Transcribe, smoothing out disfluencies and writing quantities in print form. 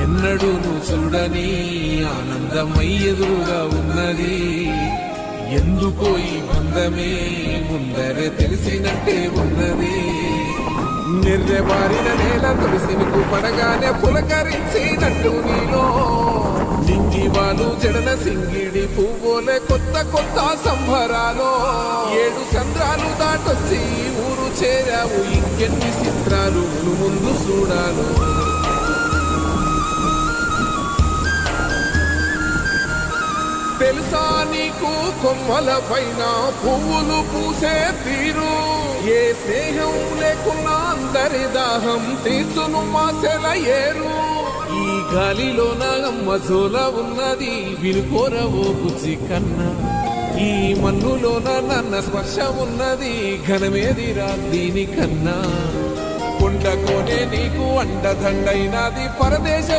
ఎన్నడూను చూడని ఆనందమై ఎదురుగా ఉన్నది. ఎందుకో ఈ బంధమే ముందరే తెలిసినట్టే ఉన్నది. నిర్రెబారిన నేల తులసినుకు పడగానే పులకరించినట్టు నీలో నింగివాలు జడన సింగిడి పువ్వులే కొత్త కొత్త సంబరాలో. 7 సంద్రాలు దాటొచ్చి ఊరు చేరావు, ఇంకెన్ని చిత్రాలు ముందు చూడాలు. తెలుసా నీకు కొమ్మల పైన పువ్వులు పూసే తీరు? ఏ స్నేహం లేకున్నా అందరి దాహం తీర్చును మాసెల ఏరు. ఈ గాలిలోన అమ్మజోల ఉన్నది, వినుకోరవో బుజ్జి కన్నా. ఈ మన్నులోన నన్న స్పర్శ ఉన్నది, ఘనమేదిరా దీనికన్నా. కొండకోనే నీకు అండదండైనది పరదేశ